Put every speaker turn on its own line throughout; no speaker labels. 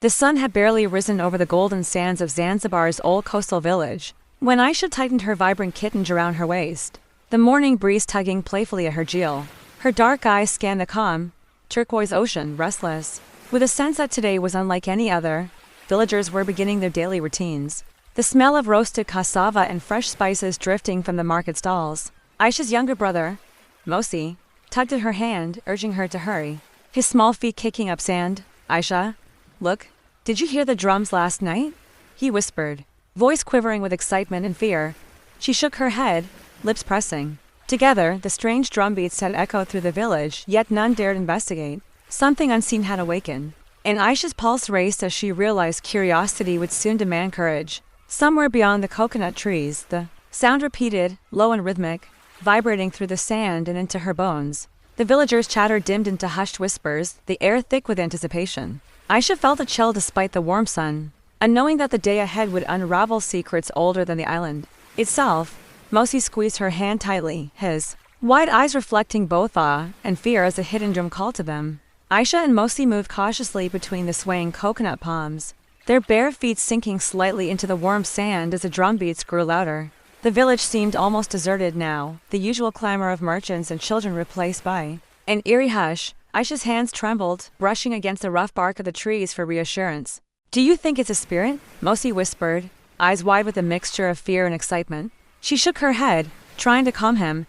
The sun had barely risen over the golden sands of Zanzibar's old coastal village when Aisha tightened her vibrant kitenge around her waist, the morning breeze tugging playfully at her jewel. Her dark eyes scanned the calm, turquoise ocean, restless, with a sense that today was unlike any other. Villagers were beginning their daily routines, the smell of roasted cassava and fresh spices drifting from the market stalls. Aisha's younger brother, Mosi, tugged at her hand, urging her to hurry, his small feet kicking up sand. "Aisha, look, did you hear the drums last night?" he whispered, voice quivering with excitement and fear. She shook her head, lips pressing. Together, the strange drumbeats had echoed through the village, yet none dared investigate. Something unseen had awakened, and Aisha's pulse raced as she realized curiosity would soon demand courage. Somewhere beyond the coconut trees, the sound repeated, low and rhythmic, vibrating through the sand and into her bones. The villagers' chatter dimmed into hushed whispers, the air thick with anticipation. Aisha felt a chill despite the warm sun, and knowing that the day ahead would unravel secrets older than the island itself. Mosi squeezed her hand tightly, his wide eyes reflecting both awe and fear as a hidden drum called to them. Aisha and Mosi moved cautiously between the swaying coconut palms, their bare feet sinking slightly into the warm sand as the drumbeats grew louder. The village seemed almost deserted now, the usual clamor of merchants and children replaced by an eerie hush. Aisha's hands trembled, brushing against the rough bark of the trees for reassurance. "Do you think it's a spirit?" Mosi whispered, eyes wide with a mixture of fear and excitement. She shook her head, trying to calm him,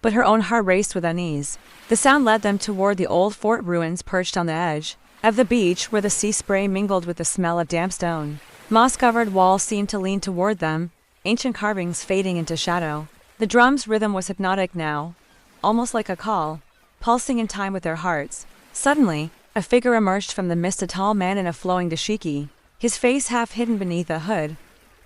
but her own heart raced with unease. The sound led them toward the old fort ruins perched on the edge of the beach where the sea spray mingled with the smell of damp stone. Moss-covered walls seemed to lean toward them, ancient carvings fading into shadow. The drum's rhythm was hypnotic now, almost like a call, pulsing in time with their hearts. Suddenly, a figure emerged from the mist, a tall man in a flowing dashiki, his face half hidden beneath a hood,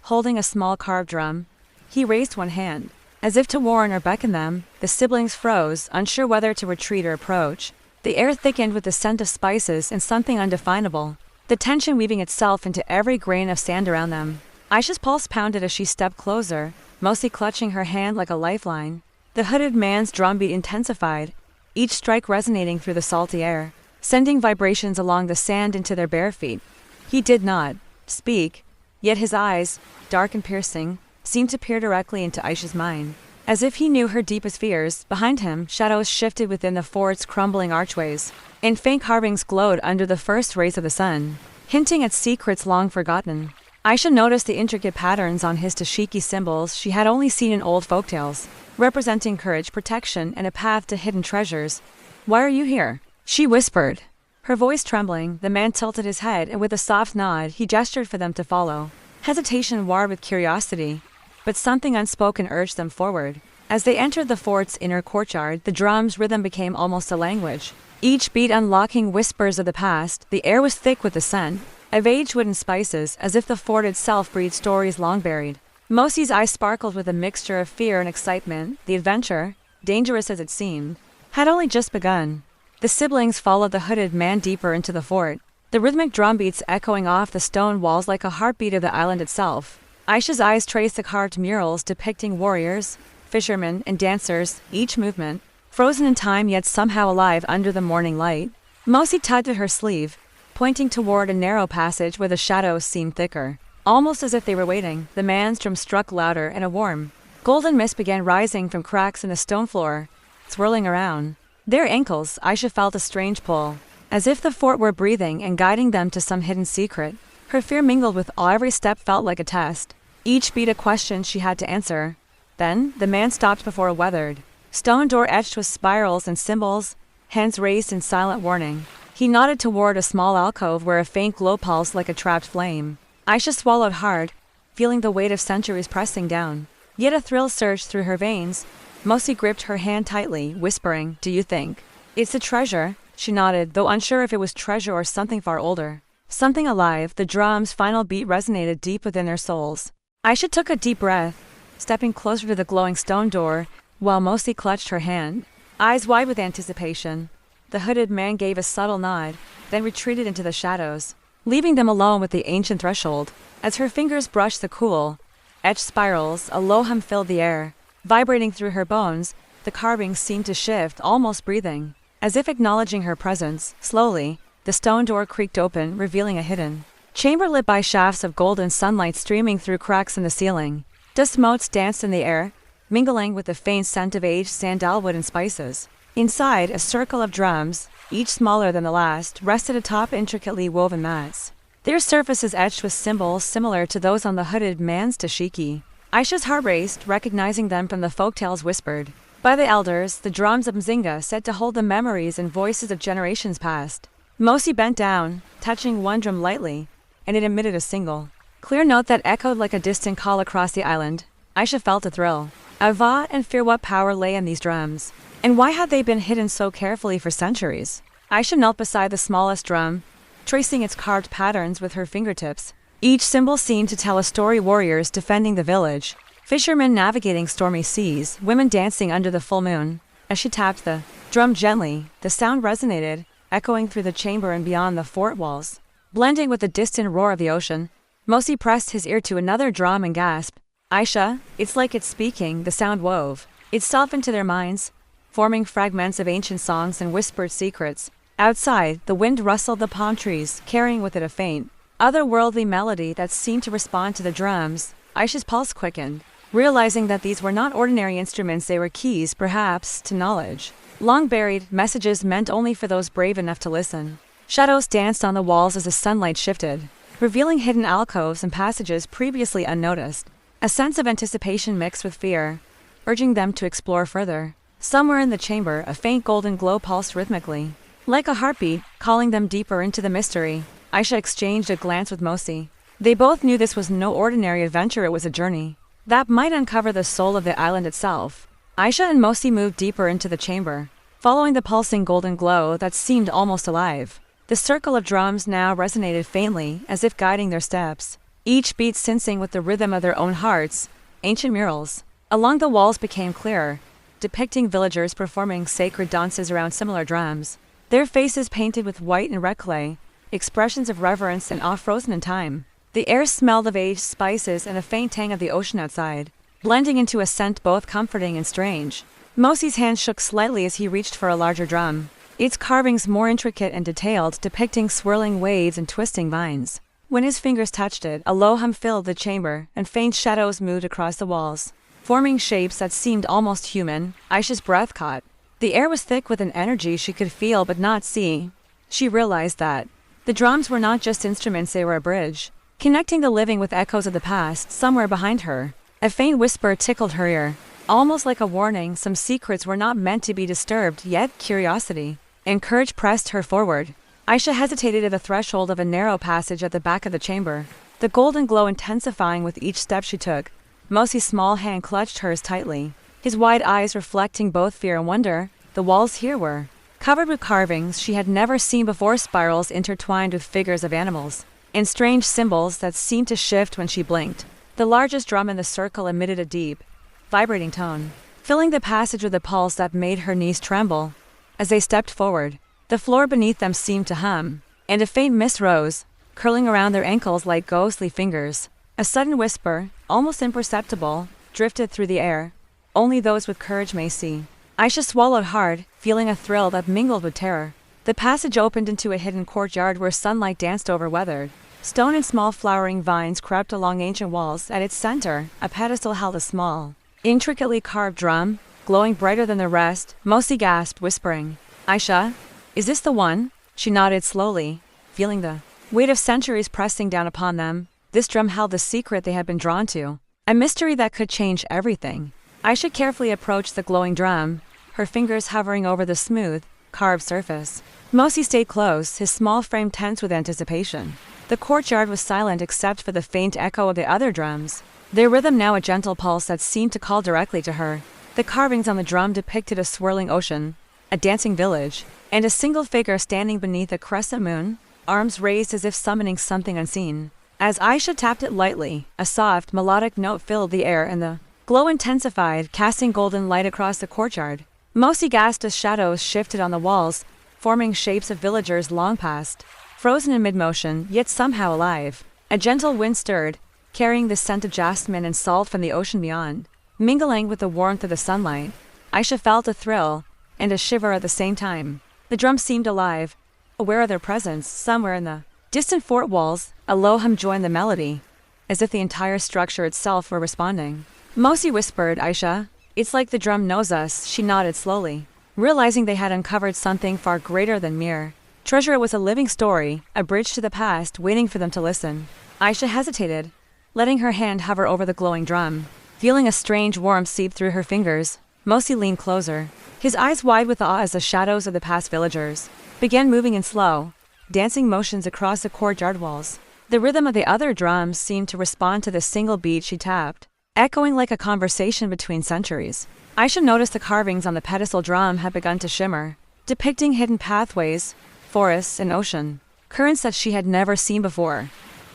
holding a small carved drum. He raised one hand, as if to warn or beckon them. The siblings froze, unsure whether to retreat or approach. The air thickened with the scent of spices and something undefinable, the tension weaving itself into every grain of sand around them. Aisha's pulse pounded as she stepped closer, mostly clutching her hand like a lifeline. The hooded man's drumbeat intensified, each strike resonating through the salty air, sending vibrations along the sand into their bare feet. He did not speak, yet his eyes, dark and piercing, seemed to peer directly into Aisha's mind, as if he knew her deepest fears. Behind him, shadows shifted within the fort's crumbling archways, and faint carvings glowed under the first rays of the sun, hinting at secrets long forgotten. Aisha noticed the intricate patterns on his dashiki, symbols she had only seen in old folktales, representing courage, protection, and a path to hidden treasures. "Why are you here?" she whispered, her voice trembling. The man tilted his head, and with a soft nod, he gestured for them to follow. Hesitation warred with curiosity, but something unspoken urged them forward. As they entered the fort's inner courtyard, the drum's rhythm became almost a language, each beat unlocking whispers of the past. The air was thick with the scent of aged wood and spices, as if the fort itself breathed stories long buried. Mosi's eyes sparkled with a mixture of fear and excitement. The adventure, dangerous as it seemed, had only just begun. The siblings followed the hooded man deeper into the fort, the rhythmic drumbeats echoing off the stone walls like a heartbeat of the island itself. Aisha's eyes traced the carved murals depicting warriors, fishermen, and dancers, each movement frozen in time yet somehow alive under the morning light. Mosi tugged at her sleeve, pointing toward a narrow passage where the shadows seemed thicker, almost as if they were waiting. The man's drum struck louder, and a warm, golden mist began rising from cracks in the stone floor, swirling around their ankles. Aisha felt a strange pull, as if the fort were breathing and guiding them to some hidden secret. Her fear mingled with awe. Every step felt like a test, each beat a question she had to answer. Then, the man stopped before a weathered stone door etched with spirals and symbols, hands raised in silent warning. He nodded toward a small alcove where a faint glow pulsed like a trapped flame. Aisha swallowed hard, feeling the weight of centuries pressing down. Yet a thrill surged through her veins. Mosi gripped her hand tightly, whispering, "Do you think it's a treasure?" She nodded, though unsure if it was treasure or something far older, something alive. The drum's final beat resonated deep within their souls. Aisha took a deep breath, stepping closer to the glowing stone door, while Mosi clutched her hand, eyes wide with anticipation. The hooded man gave a subtle nod, then retreated into the shadows, leaving them alone with the ancient threshold. As her fingers brushed the cool, etched spirals, a low hum filled the air, vibrating through her bones. The carvings seemed to shift, almost breathing, as if acknowledging her presence. Slowly, the stone door creaked open, revealing a hidden chamber lit by shafts of golden sunlight streaming through cracks in the ceiling. Dust motes danced in the air, mingling with the faint scent of aged sandalwood and spices. Inside, a circle of drums, each smaller than the last, rested atop intricately woven mats. Their surfaces etched with symbols similar to those on the hooded man's dashiki. Aisha's heart raced, recognizing them from the folktales whispered by the elders, the drums of Mzinga said to hold the memories and voices of generations past. Mosi bent down, touching one drum lightly, and it emitted a single clear note that echoed like a distant call across the island. Aisha felt a thrill, awe and fear. What power lay in these drums, and why had they been hidden so carefully for centuries? Aisha knelt beside the smallest drum, tracing its carved patterns with her fingertips. Each symbol seemed to tell a story: warriors defending the village, fishermen navigating stormy seas, women dancing under the full moon. As she tapped the drum gently, the sound resonated, echoing through the chamber and beyond the fort walls. Blending with the distant roar of the ocean, Mosi pressed his ear to another drum and gasped. Aisha, it's like it's speaking, the sound wove itself into their minds, forming fragments of ancient songs and whispered secrets. Outside, the wind rustled the palm trees, carrying with it a faint, otherworldly melody that seemed to respond to the drums. Aisha's pulse quickened, realizing that these were not ordinary instruments. They were keys, perhaps, to knowledge. Long-buried messages meant only for those brave enough to listen. Shadows danced on the walls as the sunlight shifted, revealing hidden alcoves and passages previously unnoticed. A sense of anticipation mixed with fear, urging them to explore further. Somewhere in the chamber, a faint golden glow pulsed rhythmically, like a heartbeat, calling them deeper into the mystery. Aisha exchanged a glance with Mosi. They both knew this was no ordinary adventure. It was a journey that might uncover the soul of the island itself. Aisha and Mosi moved deeper into the chamber, following the pulsing golden glow that seemed almost alive. The circle of drums now resonated faintly, as if guiding their steps, each beat syncing with the rhythm of their own hearts. Ancient murals along the walls became clearer, depicting villagers performing sacred dances around similar drums, their faces painted with white and red clay, expressions of reverence and awe frozen in time. The air smelled of aged spices and a faint tang of the ocean outside, blending into a scent both comforting and strange. Mosi's hand shook slightly as he reached for a larger drum, its carvings more intricate and detailed, depicting swirling waves and twisting vines. When his fingers touched it, a low hum filled the chamber, and faint shadows moved across the walls, forming shapes that seemed almost human. Aisha's breath caught. The air was thick with an energy she could feel but not see. She realized that the drums were not just instruments, they were a bridge, connecting the living with echoes of the past. Somewhere behind her, a faint whisper tickled her ear, almost like a warning. Some secrets were not meant to be disturbed, yet curiosity and courage pressed her forward. Aisha hesitated at the threshold of a narrow passage at the back of the chamber, the golden glow intensifying with each step she took. Mosi's small hand clutched hers tightly, his wide eyes reflecting both fear and wonder. The walls here were covered with carvings she had never seen before, spirals intertwined with figures of animals, and strange symbols that seemed to shift when she blinked. The largest drum in the circle emitted a deep, vibrating tone, filling the passage with a pulse that made her knees tremble. As they stepped forward, the floor beneath them seemed to hum, and a faint mist rose, curling around their ankles like ghostly fingers. A sudden whisper, almost imperceptible, drifted through the air. Only those with courage may see. Aisha swallowed hard, feeling a thrill that mingled with terror. The passage opened into a hidden courtyard where sunlight danced over weathered stone and small flowering vines crept along ancient walls. At its center, a pedestal held a small, intricately carved drum, glowing brighter than the rest. Mosi gasped, whispering, "Aisha, is this the one?" She nodded slowly, feeling the weight of centuries pressing down upon them. This drum held the secret they had been drawn to, a mystery that could change everything. Aisha carefully approached the glowing drum, her fingers hovering over the smooth, carved surface. Mosi stayed close, his small frame tense with anticipation. The courtyard was silent except for the faint echo of the other drums, their rhythm now a gentle pulse that seemed to call directly to her. The carvings on the drum depicted a swirling ocean, a dancing village, and a single figure standing beneath a crescent moon, arms raised as if summoning something unseen. As Aisha tapped it lightly, a soft, melodic note filled the air and the glow intensified, casting golden light across the courtyard. Mosi gasped as shadows shifted on the walls, forming shapes of villagers long past, frozen in mid-motion, yet somehow alive. A gentle wind stirred, carrying the scent of jasmine and salt from the ocean beyond. Mingling with the warmth of the sunlight, Aisha felt a thrill and a shiver at the same time. The drum seemed alive, aware of their presence somewhere in the distant fort walls. A low hum joined the melody, as if the entire structure itself were responding. Mosi whispered, Aisha, it's like the drum knows us. She nodded slowly, realizing they had uncovered something far greater than mere treasure. It was a living story, a bridge to the past, waiting for them to listen. Aisha hesitated, letting her hand hover over the glowing drum. Feeling a strange warmth seep through her fingers, Mosi leaned closer, his eyes wide with awe as the shadows of the past villagers began moving in slow, dancing motions across the courtyard walls. The rhythm of the other drums seemed to respond to the single beat she tapped, echoing like a conversation between centuries. Aisha noticed the carvings on the pedestal drum had begun to shimmer, depicting hidden pathways, forests, and ocean currents that she had never seen before.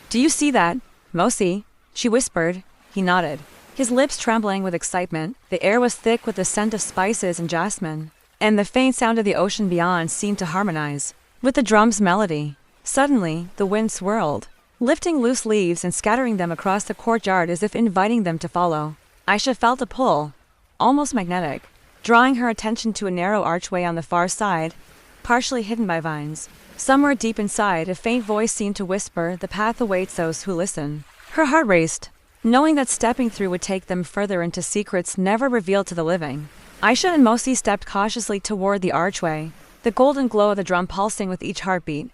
Do you see that, Mosi? She whispered. He nodded, his lips trembling with excitement. The air was thick with the scent of spices and jasmine, and the faint sound of the ocean beyond seemed to harmonize with the drum's melody. Suddenly, the wind swirled, lifting loose leaves and scattering them across the courtyard as if inviting them to follow. Aisha felt a pull, almost magnetic, drawing her attention to a narrow archway on the far side, partially hidden by vines. Somewhere deep inside, a faint voice seemed to whisper, the path awaits those who listen. Her heart raced, knowing that stepping through would take them further into secrets never revealed to the living. Aisha and Mosi stepped cautiously toward the archway, the golden glow of the drum pulsing with each heartbeat.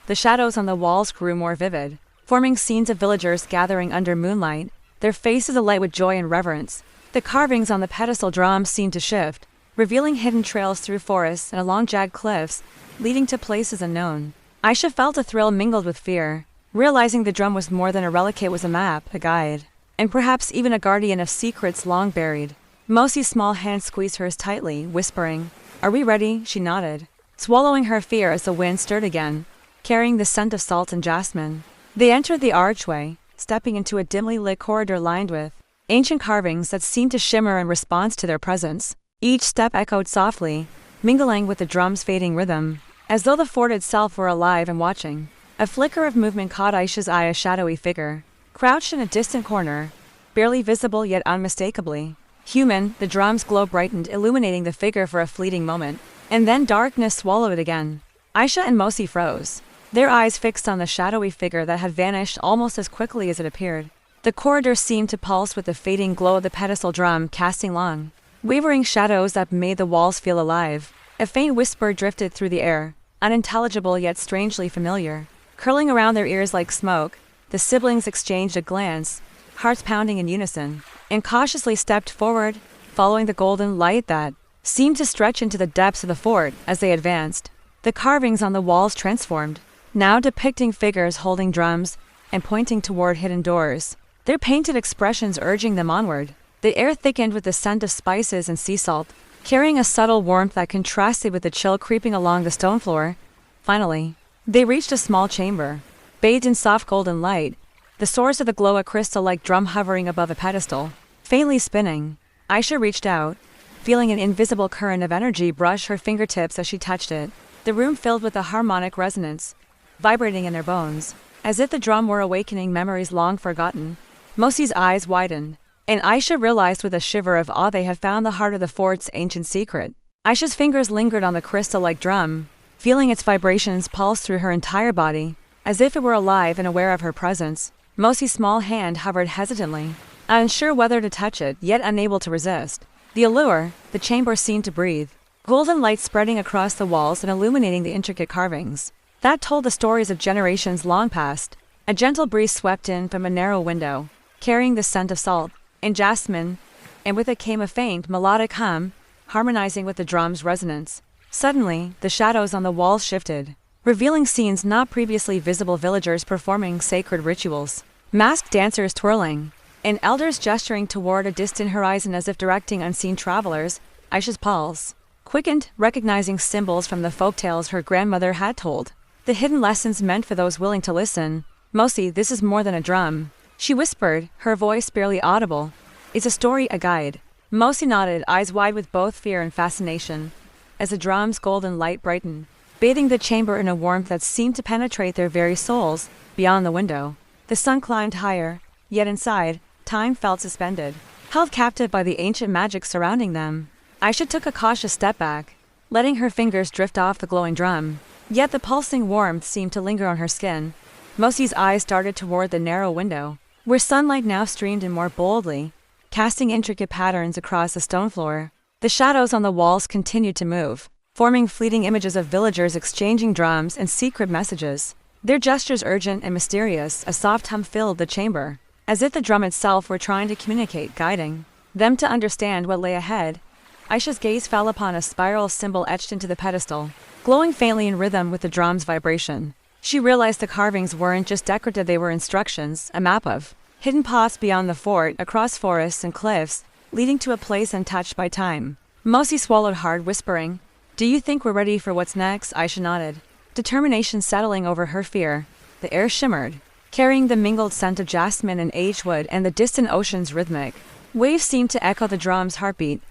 The shadows on the walls grew more vivid, forming scenes of villagers gathering under moonlight, their faces alight with joy and reverence. The carvings on the pedestal drum seemed to shift, revealing hidden trails through forests and along jagged cliffs, leading to places unknown. Aisha felt a thrill mingled with fear, realizing the drum was more than a relic. It was a map, a guide, and perhaps even a guardian of secrets long buried. Mosi's small hand squeezed hers tightly, whispering, Are we ready? She nodded, swallowing her fear as the wind stirred again, carrying the scent of salt and jasmine. They entered the archway, stepping into a dimly lit corridor lined with ancient carvings that seemed to shimmer in response to their presence. Each step echoed softly, mingling with the drum's fading rhythm, as though the fort itself were alive and watching. A flicker of movement caught Aisha's eye, a shadowy figure, crouched in a distant corner, barely visible yet unmistakably human. The drum's glow brightened, illuminating the figure for a fleeting moment, and then darkness swallowed it again. Aisha and Mosi froze, their eyes fixed on the shadowy figure that had vanished almost as quickly as it appeared. The corridor seemed to pulse with the fading glow of the pedestal drum, casting long, wavering shadows that made the walls feel alive. A faint whisper drifted through the air, unintelligible yet strangely familiar. Curling around their ears like smoke, the siblings exchanged a glance, hearts pounding in unison, and cautiously stepped forward, following the golden light that seemed to stretch into the depths of the fort. As they advanced, the carvings on the walls transformed, now depicting figures holding drums and pointing toward hidden doors, their painted expressions urging them onward. The air thickened with the scent of spices and sea salt, carrying a subtle warmth that contrasted with the chill creeping along the stone floor. Finally, they reached a small chamber, bathed in soft golden light, the source of the glow a crystal-like drum hovering above a pedestal, faintly spinning. Aisha reached out, feeling an invisible current of energy brush her fingertips as she touched it. The room filled with a harmonic resonance, vibrating in their bones, as if the drum were awakening memories long forgotten. Mosi's eyes widened, and Aisha realized with a shiver of awe they had found the heart of the fort's ancient secret. Aisha's fingers lingered on the crystal-like drum, feeling its vibrations pulse through her entire body, as if it were alive and aware of her presence. Mosi's small hand hovered hesitantly, unsure whether to touch it, yet unable to resist the allure. The chamber seemed to breathe, golden light spreading across the walls and illuminating the intricate carvings that told the stories of generations long past. A gentle breeze swept in from a narrow window, carrying the scent of salt and jasmine, and with it came a faint melodic hum, harmonizing with the drum's resonance. Suddenly, the shadows on the walls shifted, revealing scenes not previously visible: villagers performing sacred rituals, masked dancers twirling, and elders gesturing toward a distant horizon as if directing unseen travelers. Aisha's pulse quickened, recognizing symbols from the folktales her grandmother had told, the hidden lessons meant for those willing to listen. Mosi, this is more than a drum, she whispered, her voice barely audible. It's a story, a guide. Mosi nodded, eyes wide with both fear and fascination, as the drum's golden light brightened, bathing the chamber in a warmth that seemed to penetrate their very souls. Beyond the window, the sun climbed higher, yet inside, time felt suspended, held captive by the ancient magic surrounding them. Aisha took a cautious step back, letting her fingers drift off the glowing drum. Yet the pulsing warmth seemed to linger on her skin. Mosie's eyes darted toward the narrow window, where sunlight now streamed in more boldly, casting intricate patterns across the stone floor. The shadows on the walls continued to move, forming fleeting images of villagers exchanging drums and secret messages. Their gestures urgent and mysterious, a soft hum filled the chamber, as if the drum itself were trying to communicate, guiding them to understand what lay ahead. Aisha's gaze fell upon a spiral symbol etched into the pedestal, glowing faintly in rhythm with the drum's vibration. She realized the carvings weren't just decorative, they were instructions, a map of hidden paths beyond the fort, across forests and cliffs, leading to a place untouched by time. Mosi swallowed hard, whispering, "Do you think we're ready for what's next?" Aisha nodded, determination settling over her fear. The air shimmered, carrying the mingled scent of jasmine and aged wood, and the distant ocean's rhythmic waves seemed to echo the drum's heartbeat.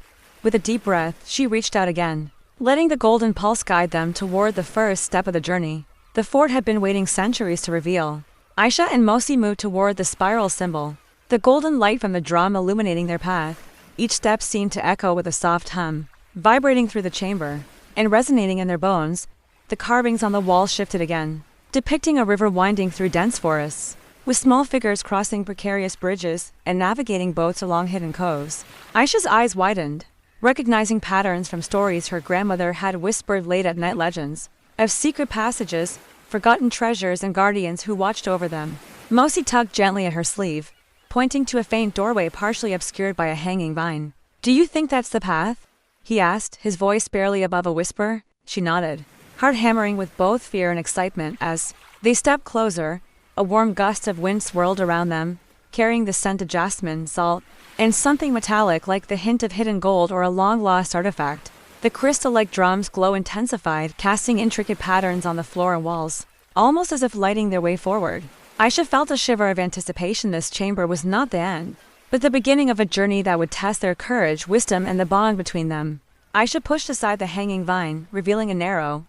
With a deep breath, she reached out again, letting the golden pulse guide them toward the first step of the journey. The fort had been waiting centuries to reveal. Aisha and Mosi moved toward the spiral symbol, the golden light from the drum illuminating their path. Each step seemed to echo with a soft hum, vibrating through the chamber and resonating in their bones. The carvings on the wall shifted again, depicting a river winding through dense forests, with small figures crossing precarious bridges and navigating boats along hidden coves. Aisha's eyes widened, recognizing patterns from stories her grandmother had whispered, late-at-night legends of secret passages, forgotten treasures, and guardians who watched over them. Mosi tugged gently at her sleeve, pointing to a faint doorway partially obscured by a hanging vine. "Do you think that's the path?" he asked, his voice barely above a whisper. She nodded, heart hammering with both fear and excitement. As they stepped closer, a warm gust of wind swirled around them, carrying the scent of jasmine, salt, and something metallic like the hint of hidden gold or a long-lost artifact. The crystal-like drum's glow intensified, casting intricate patterns on the floor and walls, almost as if lighting their way forward. Aisha felt a shiver of anticipation. This chamber was not the end, but the beginning of a journey that would test their courage, wisdom, and the bond between them. Aisha pushed aside the hanging vine, revealing a narrow,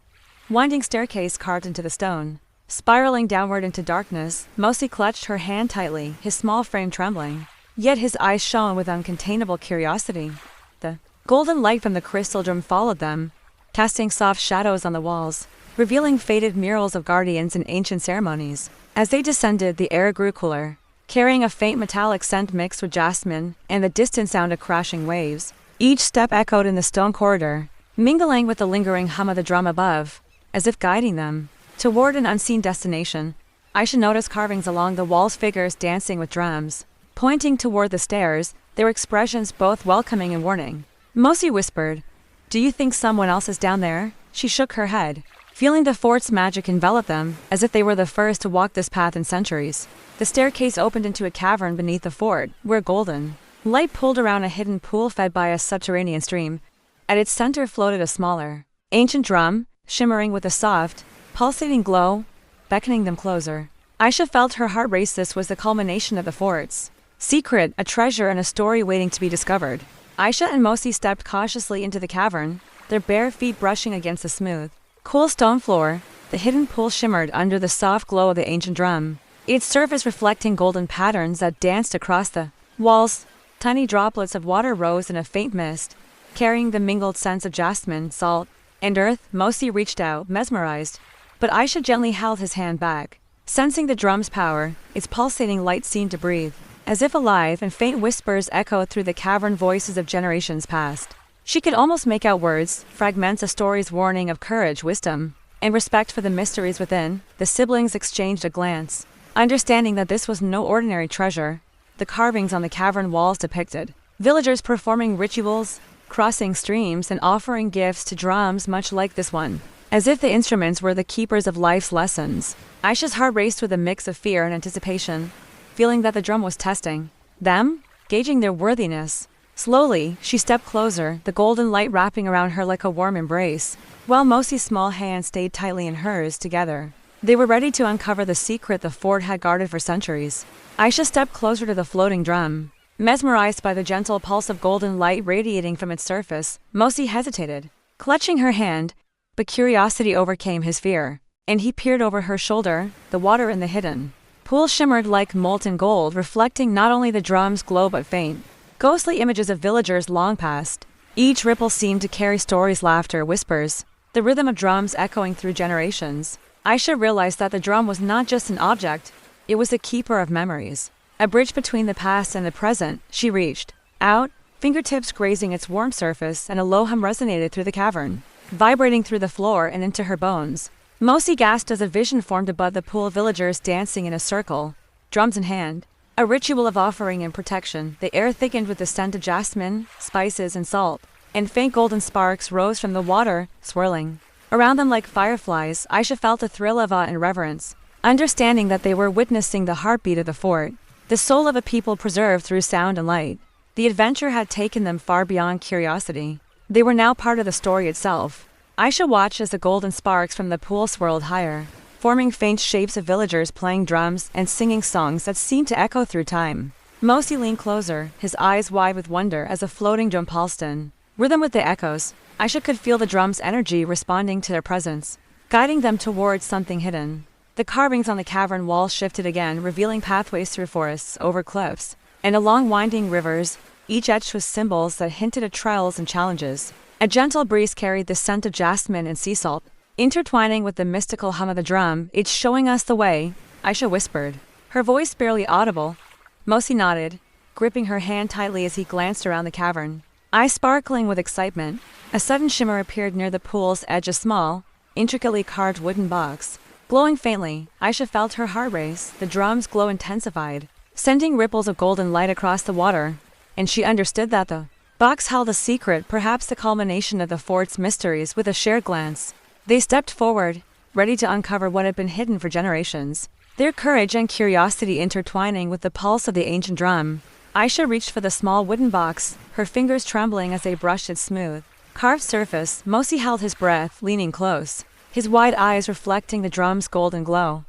winding staircase carved into the stone. Spiraling downward into darkness, Mosi clutched her hand tightly, his small frame trembling. Yet his eyes shone with uncontainable curiosity. The golden light from the crystal drum followed them, casting soft shadows on the walls, revealing faded murals of guardians and ancient ceremonies. As they descended, the air grew cooler, carrying a faint metallic scent mixed with jasmine and the distant sound of crashing waves. Each step echoed in the stone corridor, mingling with the lingering hum of the drum above, as if guiding them toward an unseen destination. Aisha noticed carvings along the walls, figures dancing with drums, pointing toward the stairs, their expressions both welcoming and warning. Mosi whispered, "Do you think someone else is down there?" She shook her head, feeling the fort's magic envelop them, as if they were the first to walk this path in centuries. The staircase opened into a cavern beneath the fort, where golden light pulled around a hidden pool fed by a subterranean stream. At its center floated a smaller, ancient drum, shimmering with a soft, pulsating glow, beckoning them closer. Aisha felt her heart race. This was the culmination of the fort's secret, a treasure and a story waiting to be discovered. Aisha and Mosi stepped cautiously into the cavern, their bare feet brushing against the smooth, cool stone floor. The hidden pool shimmered under the soft glow of the ancient drum, its surface reflecting golden patterns that danced across the walls. Tiny droplets of water rose in a faint mist, carrying the mingled scents of jasmine, salt, and earth. Mosi reached out, mesmerized, but Aisha gently held his hand back, sensing the drum's power. Its pulsating light seemed to breathe, as if alive, and faint whispers echoed through the cavern, voices of generations past. She could almost make out words, fragments of stories warning of courage, wisdom, and respect for the mysteries within. The siblings exchanged a glance, understanding that this was no ordinary treasure. The carvings on the cavern walls depicted villagers performing rituals, crossing streams, and offering gifts to drums much like this one, as if the instruments were the keepers of life's lessons. Aisha's heart raced with a mix of fear and anticipation, feeling that the drum was testing them, gauging their worthiness. Slowly, she stepped closer, the golden light wrapping around her like a warm embrace, while Mosi's small hand stayed tightly in hers. Together, they were ready to uncover the secret the fort had guarded for centuries. Aisha stepped closer to the floating drum, mesmerized by the gentle pulse of golden light radiating from its surface. Mosi hesitated, clutching her hand, but curiosity overcame his fear, and he peered over her shoulder. The water in the hidden pool shimmered like molten gold, reflecting not only the drum's glow but faint, ghostly images of villagers long past. Each ripple seemed to carry stories, laughter, whispers, the rhythm of drums echoing through generations. Aisha realized that the drum was not just an object, it was a keeper of memories. A bridge between the past and the present. She reached out, fingertips grazing its warm surface, and a low hum resonated through the cavern, vibrating through the floor and into her bones. Mosi gasped as a vision formed above the pool, villagers dancing in a circle, drums in hand. A ritual of offering and protection. The air thickened with the scent of jasmine, spices, and salt, and faint golden sparks rose from the water, swirling around them like fireflies. Aisha felt a thrill of awe and reverence, understanding that they were witnessing the heartbeat of the fort, the soul of a people preserved through sound and light. The adventure had taken them far beyond curiosity. They were now part of the story itself. Aisha watched as the golden sparks from the pool swirled higher, forming faint shapes of villagers playing drums and singing songs that seemed to echo through time. Mosi leaned closer, his eyes wide with wonder as a floating drum pulsed in rhythm with the echoes. Aisha could feel the drum's energy responding to their presence, guiding them towards something hidden. The carvings on the cavern walls shifted again, revealing pathways through forests, over cliffs, and along winding rivers, each etched with symbols that hinted at trials and challenges. A gentle breeze carried the scent of jasmine and sea salt, intertwining with the mystical hum of the drum. "It's showing us the way," Aisha whispered, her voice barely audible. Mosi nodded, gripping her hand tightly as he glanced around the cavern, eyes sparkling with excitement. A sudden shimmer appeared near the pool's edge, a small, intricately carved wooden box, glowing faintly. Aisha felt her heart race. The drum's glow intensified, sending ripples of golden light across the water, and she understood that the box held a secret, perhaps the culmination of the fort's mysteries. With a shared glance, they stepped forward, ready to uncover what had been hidden for generations, their courage and curiosity intertwining with the pulse of the ancient drum. Aisha reached for the small wooden box, her fingers trembling as they brushed its smooth, carved surface. Mosi held his breath, leaning close, his wide eyes reflecting the drum's golden glow.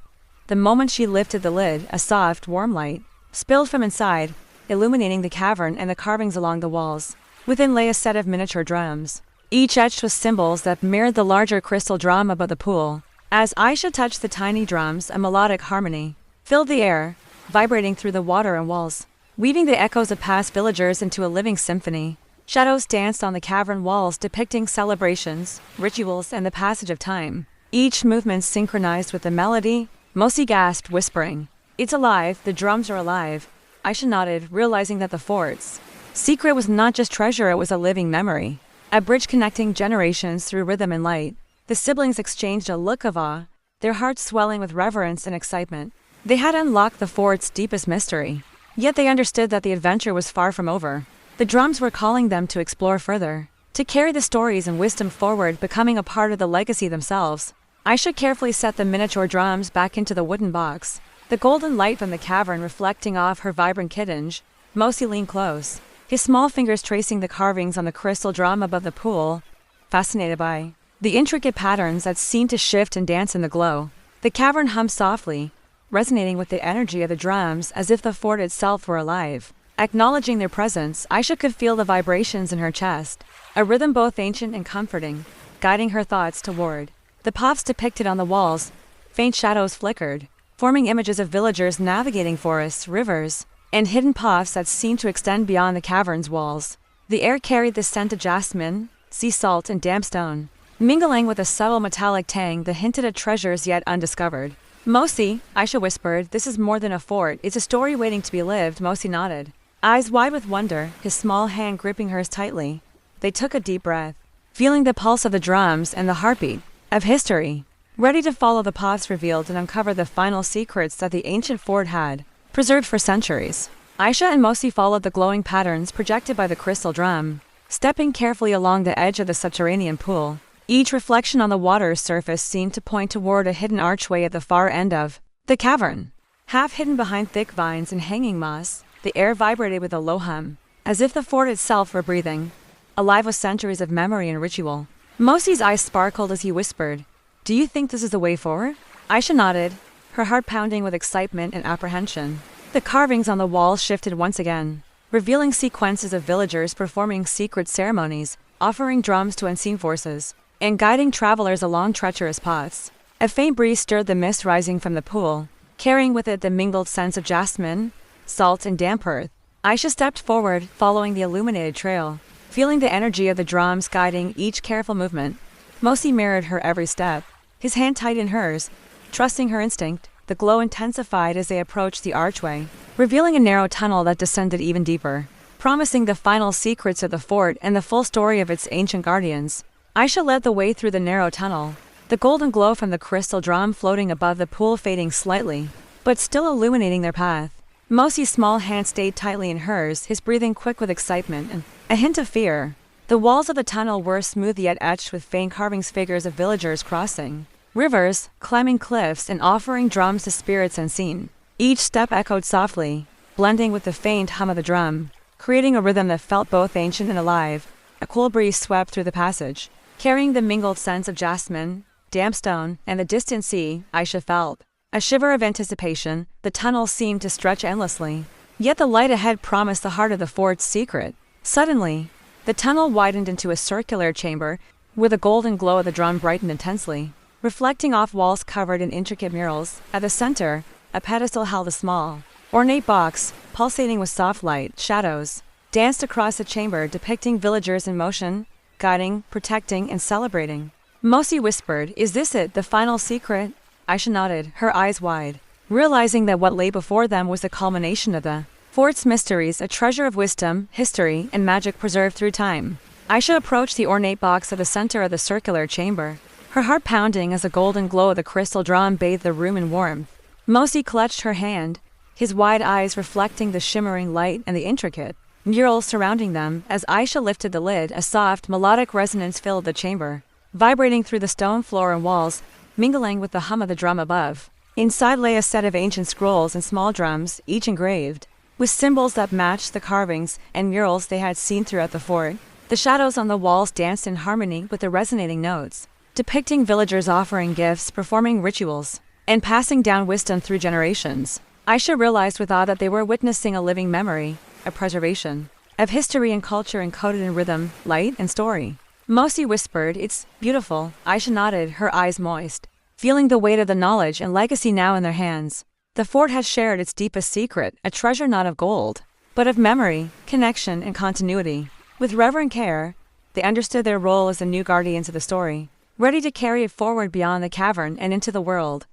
The moment she lifted the lid, a soft, warm light spilled from inside, illuminating the cavern and the carvings along the walls. Within lay a set of miniature drums, each etched with symbols that mirrored the larger crystal drum above the pool. As Aisha touched the tiny drums, a melodic harmony filled the air, vibrating through the water and walls, weaving the echoes of past villagers into a living symphony. Shadows danced on the cavern walls, depicting celebrations, rituals, and the passage of time, each movement synchronized with the melody. Mosi gasped, whispering, "It's alive, the drums are alive." Aisha nodded, realizing that the fort's secret was not just treasure, it was a living memory, a bridge connecting generations through rhythm and light. The siblings exchanged a look of awe, their hearts swelling with reverence and excitement. They had unlocked the fort's deepest mystery, yet they understood that the adventure was far from over. The drums were calling them to explore further, to carry the stories and wisdom forward, becoming a part of the legacy themselves. Aisha carefully set the miniature drums back into the wooden box, the golden light from the cavern reflecting off her vibrant kitenge. Mosi leaned close, his small fingers tracing the carvings on the crystal drum above the pool, fascinated by the intricate patterns that seemed to shift and dance in the glow. The cavern hummed softly, resonating with the energy of the drums as if the fort itself were alive. Acknowledging their presence, Aisha could feel the vibrations in her chest, a rhythm both ancient and comforting, guiding her thoughts toward the paths depicted on the walls. Faint shadows flickered, forming images of villagers navigating forests, rivers, and hidden paths that seemed to extend beyond the cavern's walls. The air carried the scent of jasmine, sea salt, and damp stone, mingling with a subtle metallic tang that hinted at treasures yet undiscovered. "Mosi," Aisha whispered, "this is more than a fort, it's a story waiting to be lived." Mosi nodded, eyes wide with wonder, his small hand gripping hers tightly. They took a deep breath, feeling the pulse of the drums and the heartbeat of history, ready to follow the paths revealed and uncover the final secrets that the ancient fort had preserved for centuries. Aisha and Mosi followed the glowing patterns projected by the crystal drum, stepping carefully along the edge of the subterranean pool. Each reflection on the water's surface seemed to point toward a hidden archway at the far end of the cavern. Half hidden behind thick vines and hanging moss, the air vibrated with a low hum, as if the fort itself were breathing, alive with centuries of memory and ritual. Mosi's eyes sparkled as he whispered, "Do you think this is the way forward?" Aisha nodded, her heart pounding with excitement and apprehension. The carvings on the walls shifted once again, revealing sequences of villagers performing secret ceremonies, offering drums to unseen forces, and guiding travelers along treacherous paths. A faint breeze stirred the mist rising from the pool, carrying with it the mingled scents of jasmine, salt, and damp earth. Aisha stepped forward, following the illuminated trail, feeling the energy of the drums guiding each careful movement. Mosi mirrored her every step, his hand tight in hers. Trusting her instinct, the glow intensified as they approached the archway, revealing a narrow tunnel that descended even deeper, promising the final secrets of the fort and the full story of its ancient guardians. Aisha led the way through the narrow tunnel, the golden glow from the crystal drum floating above the pool fading slightly, but still illuminating their path. Mosi's small hand stayed tightly in hers, his breathing quick with excitement and a hint of fear. The walls of the tunnel were smooth yet etched with faint carvings, figures of villagers crossing rivers, climbing cliffs, and offering drums to spirits unseen. Each step echoed softly, blending with the faint hum of the drum, creating a rhythm that felt both ancient and alive. A cool breeze swept through the passage, carrying the mingled scents of jasmine, damp stone, and the distant sea. Aisha felt a shiver of anticipation. The tunnel seemed to stretch endlessly, yet the light ahead promised the heart of the fort's secret. Suddenly, the tunnel widened into a circular chamber, where the golden glow of the drum brightened intensely, reflecting off walls covered in intricate murals. At the center, a pedestal held a small, ornate box, pulsating with soft light. Shadows danced across the chamber, depicting villagers in motion, guiding, protecting, and celebrating. Mosi whispered, "Is this it, the final secret?" Aisha nodded, her eyes wide, realizing that what lay before them was the culmination of the fort's mysteries, a treasure of wisdom, history, and magic preserved through time. Aisha approached the ornate box at the center of the circular chamber, her heart pounding as the golden glow of the crystal drum bathed the room in warmth. Mosi clutched her hand, his wide eyes reflecting the shimmering light and the intricate murals surrounding them. As Aisha lifted the lid, a soft, melodic resonance filled the chamber, vibrating through the stone floor and walls, mingling with the hum of the drum above. Inside lay a set of ancient scrolls and small drums, each engraved with symbols that matched the carvings and murals they had seen throughout the fort. The shadows on the walls danced in harmony with the resonating notes, depicting villagers offering gifts, performing rituals, and passing down wisdom through generations. Aisha realized with awe that they were witnessing a living memory, a preservation of history and culture encoded in rhythm, light, and story. Mosi whispered, "It's beautiful." Aisha nodded, her eyes moist, feeling the weight of the knowledge and legacy now in their hands. The fort had shared its deepest secret, a treasure not of gold, but of memory, connection, and continuity. With reverent care, they understood their role as the new guardians of the story, ready to carry it forward beyond the cavern and into the world.